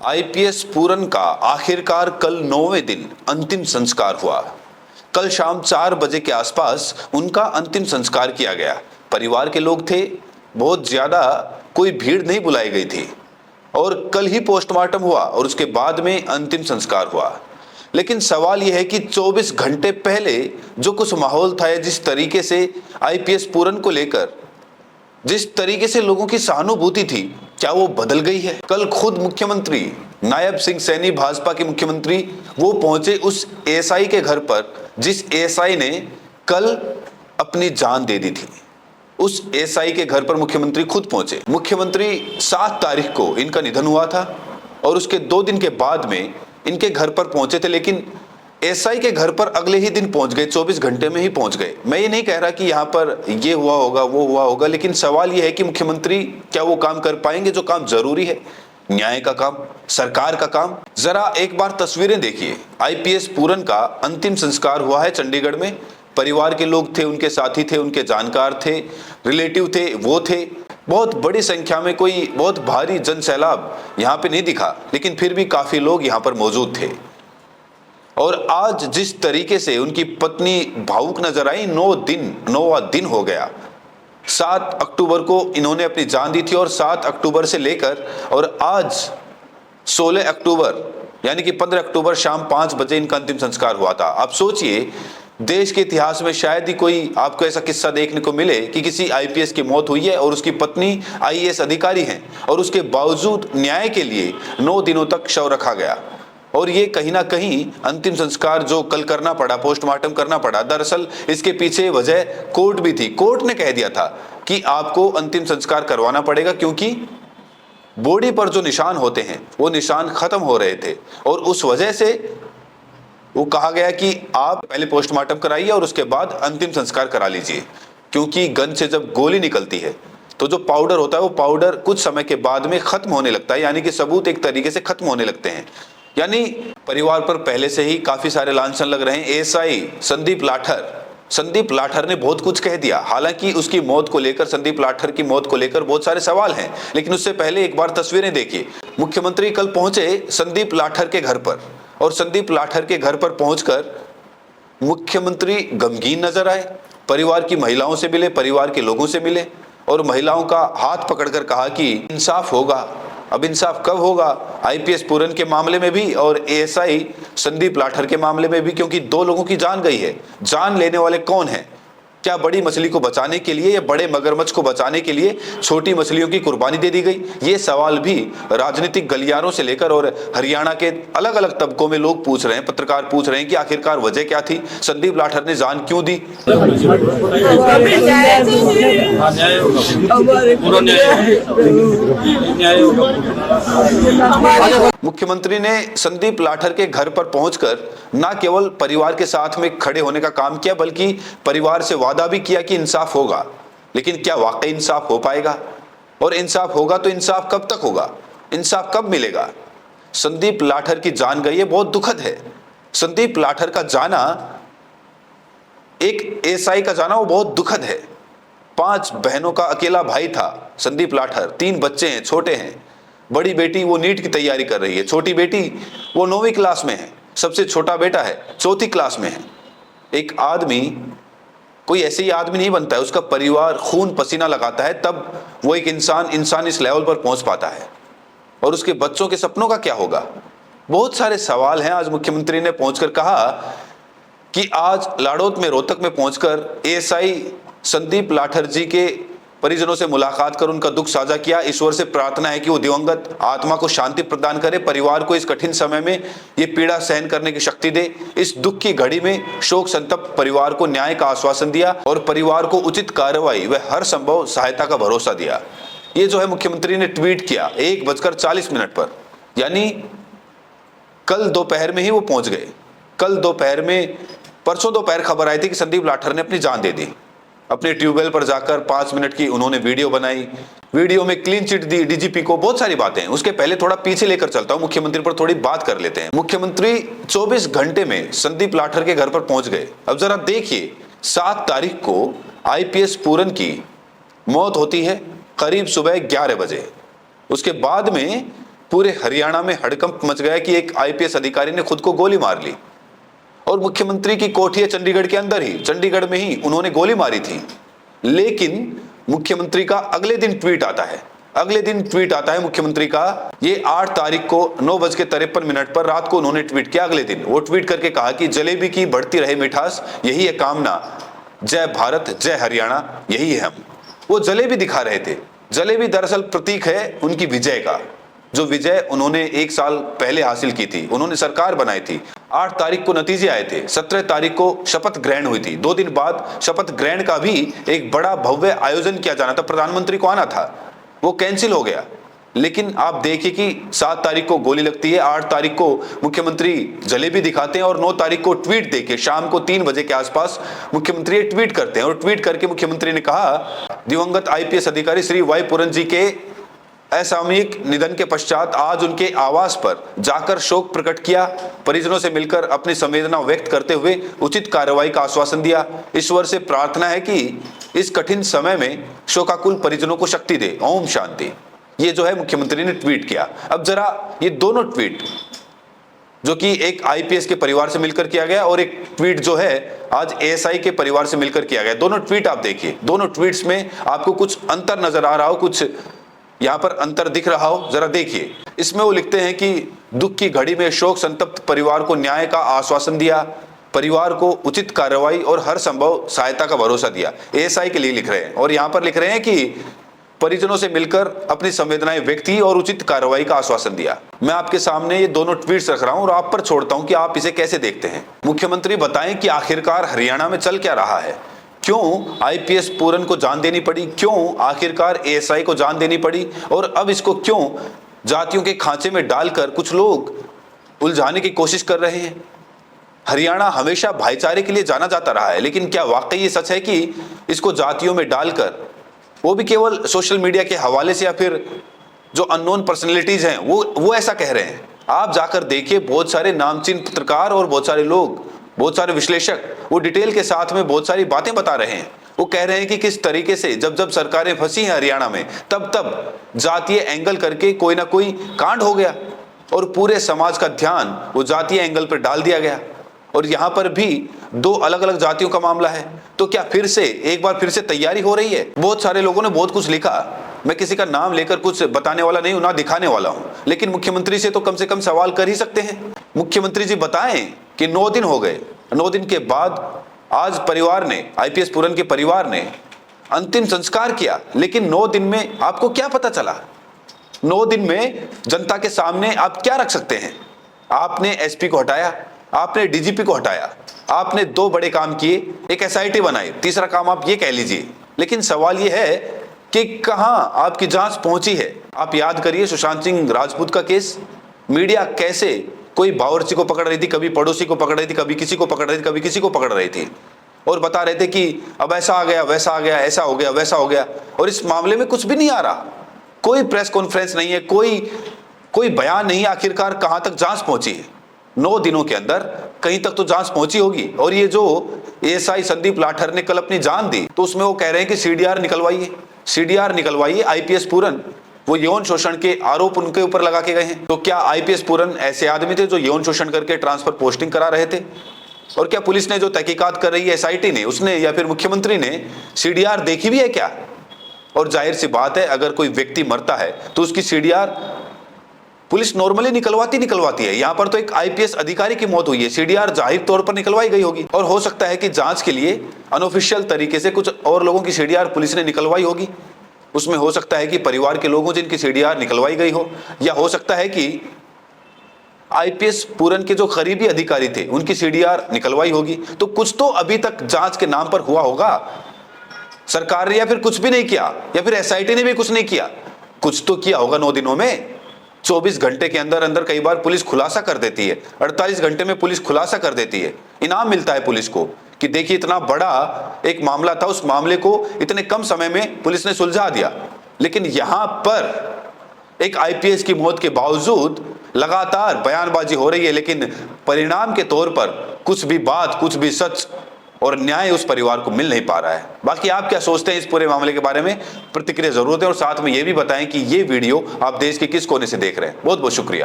IPS पूरन का आखिरकार कल 9वें दिन अंतिम संस्कार हुआ। कल शाम 4 बजे के आसपास उनका अंतिम संस्कार किया गया। परिवार के लोग थे, बहुत ज्यादा कोई भीड़ नहीं बुलाई गई थी और कल ही पोस्टमार्टम हुआ और उसके बाद में अंतिम संस्कार हुआ। लेकिन सवाल यह है कि 24 घंटे पहले जो कुछ माहौल था या जिस तरीके से आईपीएस पूरन को लेकर जिस तरीके से लोगों की सहानुभूति थी, क्या वो बदल गई है? कल खुद मुख्यमंत्री नायब सिंह सैनी, भाजपा के मुख्यमंत्री, वो पहुंचे उस एएसआई के घर पर जिस एएसआई ने कल अपनी जान दे दी थी। उस एएसआई के घर पर मुख्यमंत्री खुद पहुंचे। मुख्यमंत्री 7 तारीख को इनका निधन हुआ था और उसके 2 दिन के बाद में इनके घर पर पहुंचे थे, लेकिन एएसआई के घर पर अगले ही दिन पहुंच गए, 24 घंटे में ही पहुंच गए। मैं ये नहीं कह रहा कि यहाँ पर ये हुआ होगा वो हुआ होगा, लेकिन सवाल ये है कि मुख्यमंत्री क्या वो काम कर पाएंगे जो काम जरूरी है, न्याय का काम, सरकार का काम। जरा एक बार तस्वीरें देखिए। आईपीएस पूरन का अंतिम संस्कार हुआ है चंडीगढ़ में। परिवार के लोग थे, उनके साथी थे, उनके जानकार थे, रिलेटिव थे, वो थे। बहुत बड़ी संख्या में, कोई बहुत भारी जन सैलाब यहाँ पे नहीं दिखा, लेकिन फिर भी काफी लोग यहाँ पर मौजूद थे। और आज जिस तरीके से उनकी पत्नी भावुक नजर आई, 9वां दिन हो गया। 7 अक्टूबर को इन्होंने अपनी जान दी थी और 7 अक्टूबर से लेकर और आज 16 अक्टूबर यानी कि 15 अक्टूबर शाम 5 बजे इनका अंतिम संस्कार हुआ था। आप सोचिए, देश के इतिहास में शायद ही कोई आपको ऐसा किस्सा देखने को मिले कि किसी आईपीएस की मौत हुई है और उसकी पत्नी आईएएस अधिकारी हैं और उसके बावजूद न्याय के लिए 9 दिनों तक शव रखा गया। और ये कहीं ना कहीं अंतिम संस्कार जो कल करना पड़ा, पोस्टमार्टम करना पड़ा, दरअसल इसके पीछे वजह कोर्ट भी थी। कोर्ट ने कह दिया था कि आपको अंतिम संस्कार करवाना पड़ेगा क्योंकि बॉडी पर जो निशान होते हैं वो निशान खत्म हो रहे थे और उस वजह से वो कहा गया कि आप पहले पोस्टमार्टम कराइए और उसके बाद अंतिम संस्कार करा लीजिए, क्योंकि गन से जब गोली निकलती है तो जो पाउडर होता है वो पाउडर कुछ समय के बाद में खत्म होने लगता है, यानी कि सबूत एक तरीके से खत्म होने लगते हैं। यानी परिवार पर पहले से ही काफी सारे लांछन लग रहे हैं। एएसआई संदीप लाठर ने बहुत कुछ कह दिया। हालांकि उसकी मौत को लेकर, संदीप लाठर की मौत को लेकर बहुत सारे सवाल हैं, लेकिन उससे पहले एक बार तस्वीरें देखिए। मुख्यमंत्री कल पहुंचे संदीप लाठर के घर पर और संदीप लाठर के घर पर पहुंचकर मुख्यमंत्री गमगीन नजर आए। परिवार की महिलाओं से मिले, परिवार के लोगों से मिले और महिलाओं का हाथ पकड़कर कहा कि इंसाफ होगा। अब इंसाफ कब होगा? आईपीएस पूरन के मामले में भी और एएसआई संदीप लाठर के मामले में भी, क्योंकि 2 लोगों की जान गई है। जान लेने वाले कौन हैं? क्या बड़ी मछली को बचाने के लिए या बड़े मगरमच्छ को बचाने के लिए छोटी मछलियों की कुर्बानी दे दी गई? ये सवाल भी राजनीतिक गलियारों से लेकर और हरियाणा के अलग अलग तबकों में लोग पूछ रहे हैं, पत्रकार पूछ रहे हैं कि आखिरकार वजह क्या थी, संदीप लाठर ने जान क्यों दी? मुख्यमंत्री ने संदीप लाठर के घर पर पहुंचकर न केवल परिवार के साथ में खड़े होने का काम किया, बल्कि परिवार से वादा भी किया कि इंसाफ होगा। लेकिन क्या वाकई इंसाफ हो पाएगा? और इंसाफ होगा तो इंसाफ कब तक होगा? इंसाफ कब मिलेगा? संदीप लाठर की जान गई है, बहुत दुखद है। संदीप लाठर का जाना, एक एएसआई का जाना, वो बहुत दुखद है। 5 बहनों का अकेला भाई था संदीप लाठर। 3 बच्चे हैं, छोटे हैं। बड़ी बेटी वो नीट की तैयारी कर रही है, छोटी बेटी वो 9वीं क्लास में है, सबसे छोटा बेटा है 4थी क्लास में है। एक आदमी, कोई ऐसे ही आदमी नहीं बनता है, उसका परिवार खून पसीना लगाता है, तब वो एक इंसान इस लेवल पर पहुंच पाता है। और उसके बच्चों के सपनों का क्या होगा? बहुत सारे सवाल हैं। आज मुख्यमंत्री ने पहुंचकर कहा कि आज लाड़ौत में, रोहतक में पहुंचकर एएसआई संदीप लाठर जी के परिजनों से मुलाकात कर उनका दुख साझा किया। ईश्वर से प्रार्थना है कि वो दिवंगत आत्मा को शांति प्रदान करे, परिवार को इस कठिन समय में ये पीड़ा सहन करने की शक्ति दे। इस दुख की घड़ी में शोक संतप्त परिवार को न्याय का आश्वासन दिया और परिवार को उचित कार्रवाई व हर संभव सहायता का भरोसा दिया। ये जो है मुख्यमंत्री ने ट्वीट किया 1:40 पर, यानी कल दोपहर में ही वो पहुंच गए। कल दोपहर में, परसों दोपहर खबर आई थी कि संदीप लाठर ने अपनी जान दे दी। अपने ट्यूबवेल पर जाकर 5 मिनट की उन्होंने वीडियो बनाई, वीडियो में क्लीन चिट दी डीजीपी को, बहुत सारी बातें हैं। उसके पहले थोड़ा पीछे लेकर चलता हूं, मुख्यमंत्री पर थोड़ी बात कर लेते हैं। मुख्यमंत्री 24 घंटे में संदीप लाठर के घर पर पहुंच गए। अब जरा देखिए, 7 तारीख को आईपीएस पूरन की मौत होती है करीब सुबह 11 बजे। उसके बाद में पूरे हरियाणा में हड़कंप मच गया कि एक आईपीएस अधिकारी ने खुद को गोली मार ली और मुख्यमंत्री की कोठी है चंडीगढ़ के अंदर ही, चंडीगढ़ में ही उन्होंने गोली मारी थी। लेकिन मुख्यमंत्री का अगले दिन ट्वीट आता है मुख्यमंत्री का। ये 8 तारीख को 9:53 पर रात को उन्होंने ट्वीट किया। अगले दिन वो ट्वीट करके कहा कि जलेबी की बढ़ती रहे मिठास, यही है कामना, जय भारत जय हरियाणा, यही है हम। वो जलेबी दिखा रहे थे। जलेबी दरअसल प्रतीक है उनकी विजय का, जो विजय उन्होंने 1 साल पहले हासिल की थी। उन्होंने सरकार बनाई थी। 8 तारीख को नतीजे आए थे, 17 तारीख को शपथ ग्रहण हुई थी। 2 दिन बाद शपथ ग्रहण का भी एक बड़ा भव्य आयोजन किया जाना था, प्रधानमंत्री को आना था, वो कैंसिल हो गया। लेकिन आप देखिए कि 7 तारीख को गोली लगती है, 8 तारीख को मुख्यमंत्री जलेबी दिखाते हैं और 9 तारीख को ट्वीट देके शाम को 3 बजे के आसपास मुख्यमंत्री ट्वीट करते हैं। और ट्वीट करके मुख्यमंत्री ने कहा, दिवंगत आईपीएस अधिकारी श्री वाई पूरन जी के असामयिक निधन के पश्चात आज उनके आवास पर जाकर शोक प्रकट किया, परिजनों से मिलकर अपनी संवेदना व्यक्त करते हुए उचित कार्रवाई का आश्वासन दिया। ईश्वर से प्रार्थना है कि इस कठिन समय में शोकाकुल परिजनों को शक्ति दे, ओम शांति। ये जो है मुख्यमंत्री ने ट्वीट किया। अब जरा ये दोनों ट्वीट, जो कि एक आईपीएस के परिवार से मिलकर किया गया और एक ट्वीट जो है आज एएसआई के परिवार से मिलकर किया गया, दोनों ट्वीट आप देखिए। दोनों ट्वीट्स में आपको कुछ अंतर नजर आ रहा हो, कुछ यहां पर अंतर दिख रहा हो, जरा देखिए। इसमें वो लिखते हैं कि दुख की घड़ी में शोक संतप्त परिवार को न्याय का आश्वासन दिया, परिवार को उचित कार्रवाई और हर संभव सहायता का भरोसा दिया। एएसआई के लिए लिख रहे हैं और यहां पर लिख रहे हैं कि परिजनों से मिलकर अपनी संवेदनाएं व्यक्त की और उचित कार्रवाई का आश्वासन दिया। मैं आपके सामने ये दोनों ट्वीट्स रख रहा हूं और आप पर छोड़ता हूं कि आप इसे कैसे देखते हैं। मुख्यमंत्री बताएं कि आखिरकार हरियाणा में चल क्या रहा है, क्यों आईपीएस पूरन को जान देनी पड़ी, क्यों आखिरकार एएसआई को जान देनी पड़ी और अब इसको क्यों जातियों के खांचे में डालकर कुछ लोग उलझाने की कोशिश कर रहे हैं। हरियाणा हमेशा भाईचारे के लिए जाना जाता रहा है, लेकिन क्या वाकई ये सच है कि इसको जातियों में डालकर, वो भी केवल सोशल मीडिया के हवाले से, या फिर जो अननोन पर्सनैलिटीज हैं वो ऐसा कह रहे हैं। आप जाकर देखिए, बहुत सारे नामचीन पत्रकार और बहुत सारे लोग, बहुत सारे विश्लेषक वो डिटेल के साथ में बहुत सारी बातें बता रहे हैं। वो कह रहे हैं कि किस तरीके से जब जब सरकारें फंसी हैं हरियाणा में, तब तब जातीय एंगल करके कोई ना कोई कांड हो गया और पूरे समाज का ध्यान वो जातीय एंगल पर डाल दिया गया। और यहाँ पर भी 2 अलग अलग जातियों का मामला है। तो क्या फिर से एक बार फिर से तैयारी हो रही है? बहुत सारे लोगों ने बहुत कुछ लिखा, मैं किसी का नाम लेकर कुछ बताने वाला नहीं हूं, ना दिखाने वाला हूं, लेकिन मुख्यमंत्री से तो कम से कम सवाल कर ही सकते हैं। मुख्यमंत्री जी बताएं कि 9 दिन हो गए, 9 दिन के बाद आज परिवार ने, आईपीएस पूरन के परिवार ने अंतिम संस्कार किया, लेकिन 9 दिन में आपको क्या पता चला? 9 दिन में जनता के सामने आप क्या रख सकते हैं? आपने एसपी को हटाया, आपने डीजीपी को हटाया, आपने 2 बड़े काम किए, एक एसआईटी बनाई, तीसरा काम आप ये कह लीजिए। लेकिन सवाल ये है कि कहां आपकी जांच पहुंची है? आप याद करिए सुशांत सिंह राजपूत का केस, मीडिया कैसे कोई बावर्ची को पकड़ रही थी, कभी पड़ोसी को पकड़ रही थी, कभी किसी को पकड़ रही थी, कभी किसी को पकड़ रही थी, और बता रहे थे कि अब ऐसा आ गया, वैसा आ गया, ऐसा हो गया, वैसा हो गया, और इस मामले में कुछ भी नहीं आ रहा। कोई प्रेस कॉन्फ्रेंस नहीं है, कोई बयान नहीं। आखिरकार कहां तक जांच पहुंची है? 9 दिनों के अंदर कहीं तक तो जांच पहुंची होगी। और ये जो एएसआई संदीप लाठर ने कल अपनी जान दी, तो उसमें वो कह रहे हैं कि सीडीआर निकलवाइए। आईपीएस पूरन, वो यौन शोषण के आरोप उनके ऊपर लगा के गए हैं। तो क्या आईपीएस पूरन ऐसे आदमी थे जो यौन शोषण करके ट्रांसफर पोस्टिंग करा रहे थे? और क्या पुलिस ने जो तहकीकात कर रही है एसआईटी ने, उसने या फिर मुख्यमंत्री ने सीडीआर देखी भी है क्या? और जाहिर सी बात है, अगर कोई व्यक्ति मरता है तो उसकी सीडीआर पुलिस नॉर्मली निकलवाती है। यहां पर तो एक आईपीएस अधिकारी की मौत हुई है, सीडीआर जाहिर तौर पर निकलवाई गई होगी। और हो सकता है कि जांच के लिए अनऑफिशियल तरीके से कुछ और लोगों की सीडीआर पुलिस ने निकलवाई होगी। उसमें हो सकता है कि परिवार के लोगों जिनकी सीडीआर निकलवाई गई हो, या हो सकता है कि आईपीएस पूरन के जो करीबी अधिकारी थे उनकी सीडीआर निकलवाई होगी। तो कुछ तो अभी तक जांच के नाम पर हुआ होगा सरकार ने, या फिर कुछ भी नहीं किया, या फिर एसआईटी ने भी कुछ नहीं किया। कुछ तो किया होगा 9 दिनों में। 24 घंटे के अंदर अंदर कई बार पुलिस खुलासा कर देती है, 48 घंटे में पुलिस खुलासा कर देती है, इनाम मिलता है पुलिस को कि देखिए इतना बड़ा एक मामला था, उस मामले को इतने कम समय में पुलिस ने सुलझा दिया। लेकिन यहां पर एक आईपीएस की मौत के बावजूद लगातार बयानबाजी हो रही है, लेकिन परिणाम के तौर पर कुछ भी बात, कुछ भी सच और न्याय उस परिवार को मिल नहीं पा रहा है। बाकी आप क्या सोचते हैं इस पूरे मामले के बारे में, प्रतिक्रिया जरूर दें और साथ में ये भी बताएं कि ये वीडियो आप देश के किस कोने से देख रहे हैं। बहुत बहुत शुक्रिया।